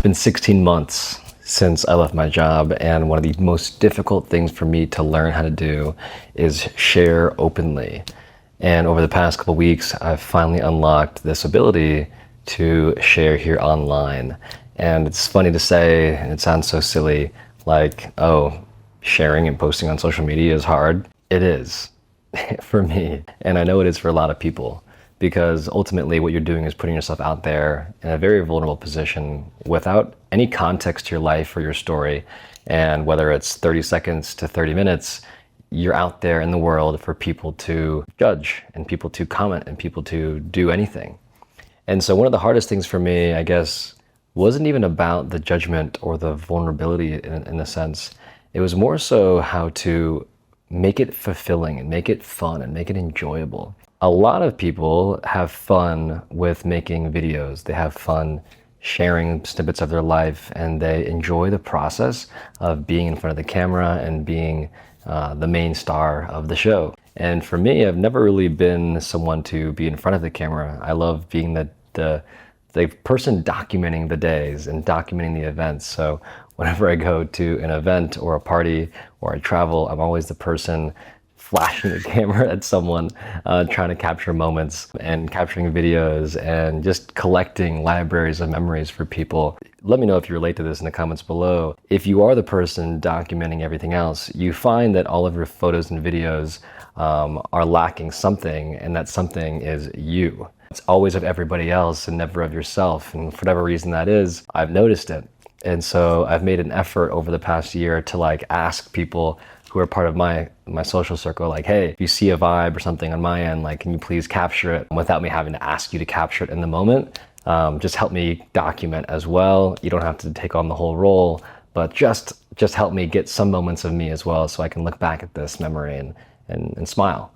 been 16 months since I left my job, and one of the most difficult things for me to learn how to do is share openly. And over the past couple weeks, I've finally unlocked this ability to share here online. And it's funny to say, and it sounds so silly, like, oh, sharing and posting on social media is hard. It is for me. And I know it is for a lot of people, because ultimately what you're doing is putting yourself out there in a very vulnerable position without any context to your life or your story. And whether it's 30 seconds to 30 minutes, you're out there in the world for people to judge and people to comment and people to do anything. And so one of the hardest things for me, I guess, wasn't even about the judgment or the vulnerability in a sense. It was more so how to make it fulfilling and make it fun and make it enjoyable. A lot of people have fun with making videos. They have fun sharing snippets of their life, and they enjoy the process of being in front of the camera and being the main star of the show. And for me, I've never really been someone to be in front of the camera. I love being the person documenting the days and documenting the events. So whenever I go to an event or a party or I travel, I'm always the person flashing the camera at someone, trying to capture moments and capturing videos and just collecting libraries of memories for people. Let me know if you relate to this in the comments below. If you are the person documenting everything else, you find that all of your photos and videos are lacking something, and that something is you. It's always of everybody else and never of yourself. And for whatever reason that is, I've noticed it. And so I've made an effort over the past year to ask people who are part of my social circle, like, hey, if you see a vibe or something on my end, can you please capture it without me having to ask you to capture it in the moment? Just help me document as well. You don't have to take on the whole role, but just help me get some moments of me as well, so I can look back at this memory and smile.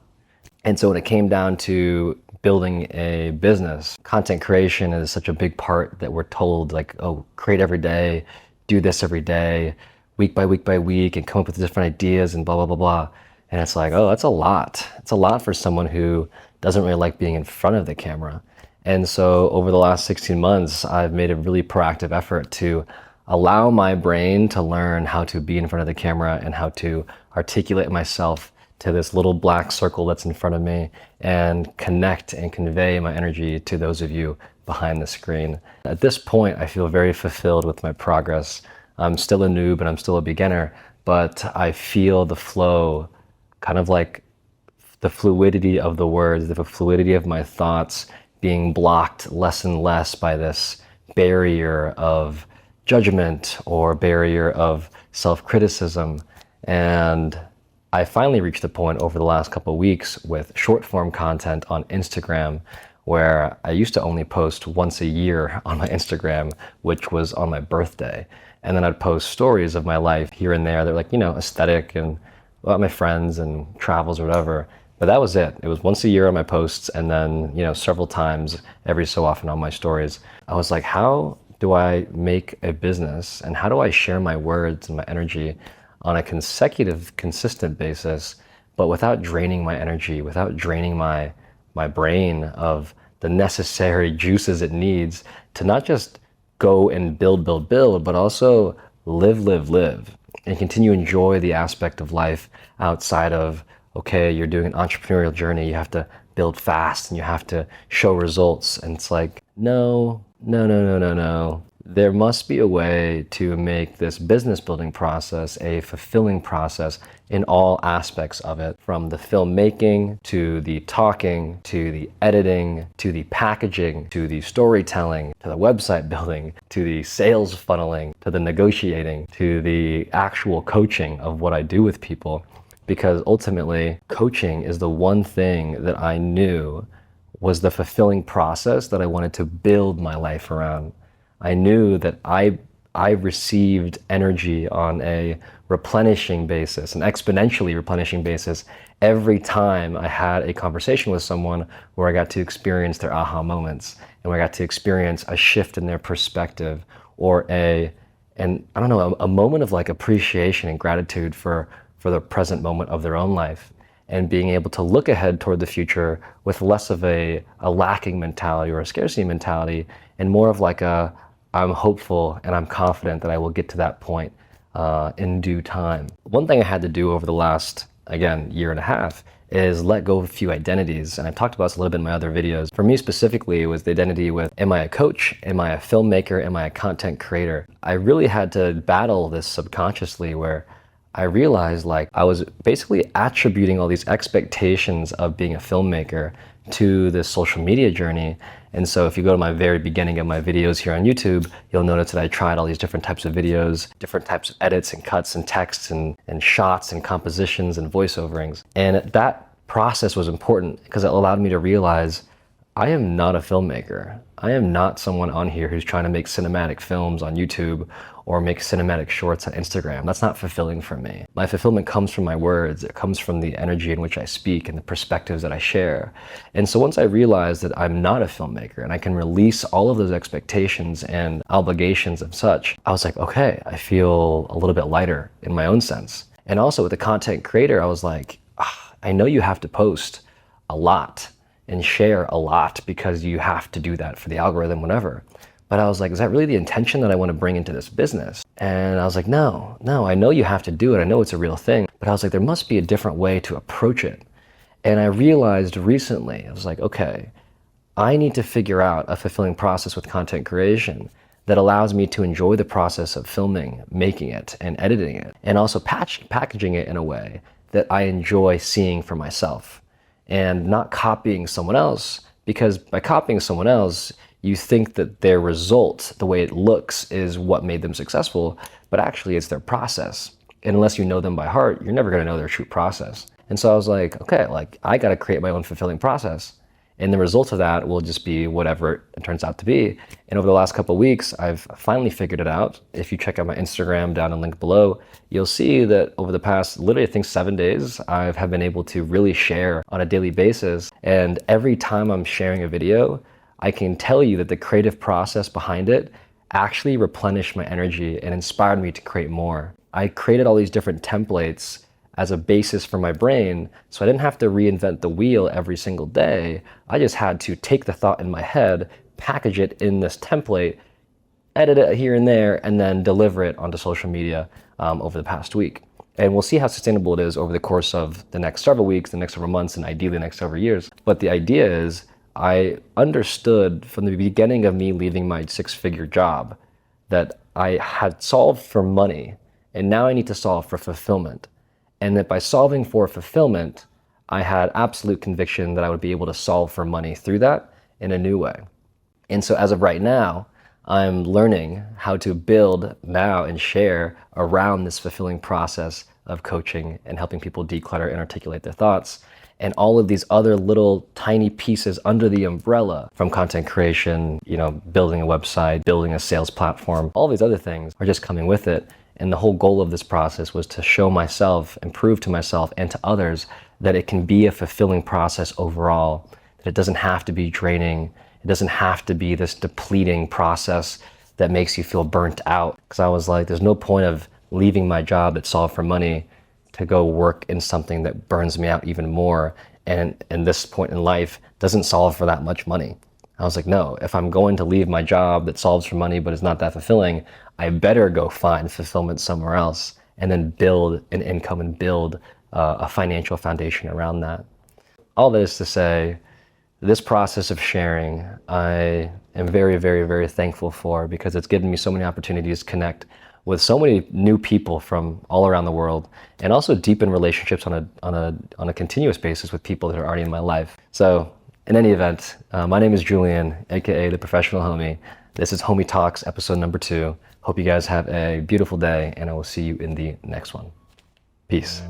And so when it came down to building a business, content creation is such a big part that we're told, oh, create every day, do this every day, week by week by week, and come up with different ideas and blah, blah, blah, blah. And it's like, oh, that's a lot. It's a lot for someone who doesn't really like being in front of the camera. And so over the last 16 months, I've made a really proactive effort to allow my brain to learn how to be in front of the camera and how to articulate myself to this little black circle that's in front of me and connect and convey my energy to those of you behind the screen. At this point, I feel very fulfilled with my progress. I'm still a noob and I'm still a beginner, but I feel the flow, kind of like the fluidity of the words, the fluidity of my thoughts being blocked less and less by this barrier of judgment or barrier of self-criticism. And I finally reached the point over the last couple of weeks with short form content on Instagram, where I used to only post once a year on my Instagram, which was on my birthday. And then I'd post stories of my life here and there. They're aesthetic and about my friends and travels or whatever. But that was it. It was once a year on my posts, and then, several times every so often on my stories. I was like, how do I make a business, and how do I share my words and my energy on a consecutive, consistent basis, but without draining my energy, without draining my brain of the necessary juices it needs to not just go and build, but also live, and continue to enjoy the aspect of life outside of, okay, you're doing an entrepreneurial journey, you have to build fast and you have to show results. And it's like, no. There must be a way to make this business building process a fulfilling process in all aspects of it, from the filmmaking to the talking to the editing to the packaging to the storytelling to the website building to the sales funneling to the negotiating to the actual coaching of what I do with people. Because ultimately, coaching is the one thing that I knew was the fulfilling process that I wanted to build my life around. I knew that I received energy on a replenishing basis, an exponentially replenishing basis, every time I had a conversation with someone where I got to experience their aha moments and where I got to experience a shift in their perspective or a moment of appreciation and gratitude for the present moment of their own life. and being able to look ahead toward the future with less of a lacking mentality or a scarcity mentality, and more of like a I'm hopeful and I'm confident that I will get to that point in due time. One thing I had to do over the last, again, year and a half is let go of a few identities. And I've talked about this a little bit in my other videos. For me specifically, it was the identity with, am I a coach? Am I a filmmaker? Am I a content creator? I really had to battle this subconsciously, where I realized like I was basically attributing all these expectations of being a filmmaker to this social media journey. And so if you go to my very beginning of my videos here on YouTube, you'll notice that I tried all these different types of videos, different types of edits and cuts and texts and shots and compositions and voiceoverings. And that process was important because it allowed me to realize I am not a filmmaker. I am not someone on here who's trying to make cinematic films on YouTube or make cinematic shorts on Instagram. That's not fulfilling for me. My fulfillment comes from my words. It comes from the energy in which I speak and the perspectives that I share. And so once I realized that I'm not a filmmaker and I can release all of those expectations and obligations and such, I was like, okay, I feel a little bit lighter in my own sense. And also with the content creator, I was like, I know you have to post a lot and share a lot because you have to do that for the algorithm, whatever. But I was like, is that really the intention that I want to bring into this business? And I was like, no, I know you have to do it. I know it's a real thing. But I was like, there must be a different way to approach it. And I realized recently, I was like, okay, I need to figure out a fulfilling process with content creation that allows me to enjoy the process of filming, making it, and editing it, and also packaging it in a way that I enjoy seeing for myself and not copying someone else, because by copying someone else, you think that their result, the way it looks, is what made them successful, but actually it's their process. And unless you know them by heart, you're never gonna know their true process. And so I was like, okay, like I gotta create my own fulfilling process. And the result of that will just be whatever it turns out to be. And over the last couple of weeks, I've finally figured it out. If you check out my Instagram down in the link below, you'll see that over the past, literally I think 7 days, I have been able to really share on a daily basis. And every time I'm sharing a video, I can tell you that the creative process behind it actually replenished my energy and inspired me to create more. I created all these different templates as a basis for my brain, so I didn't have to reinvent the wheel every single day. I just had to take the thought in my head, package it in this template, edit it here and there, and then deliver it onto social media over the past week. And we'll see how sustainable it is over the course of the next several weeks, the next several months, and ideally the next several years. But the idea is, I understood from the beginning of me leaving my six-figure job that I had solved for money, and now I need to solve for fulfillment. And that by solving for fulfillment, I had absolute conviction that I would be able to solve for money through that in a new way. And so as of right now, I'm learning how to build now and share around this fulfilling process of coaching and helping people declutter and articulate their thoughts. And all of these other little tiny pieces under the umbrella, from content creation, building a website, building a sales platform, all these other things are just coming with it. And the whole goal of this process was to show myself and prove to myself and to others that it can be a fulfilling process overall, that it doesn't have to be draining. It doesn't have to be this depleting process that makes you feel burnt out. Because I was like, there's no point of leaving my job that solved for money to go work in something that burns me out even more. And this point in life doesn't solve for that much money. I was like, no, if I'm going to leave my job that solves for money but is not that fulfilling, I better go find fulfillment somewhere else and then build an income and build a financial foundation around that. All that is to say, this process of sharing, I am very, very, very thankful for, because it's given me so many opportunities to connect with so many new people from all around the world, and also deepen relationships on a continuous basis with people that are already in my life. So in any event, my name is Julian, aka The Professional Homie. This is Homie Talks, episode number 2. Hope you guys have a beautiful day, and I will see you in the next one. Peace.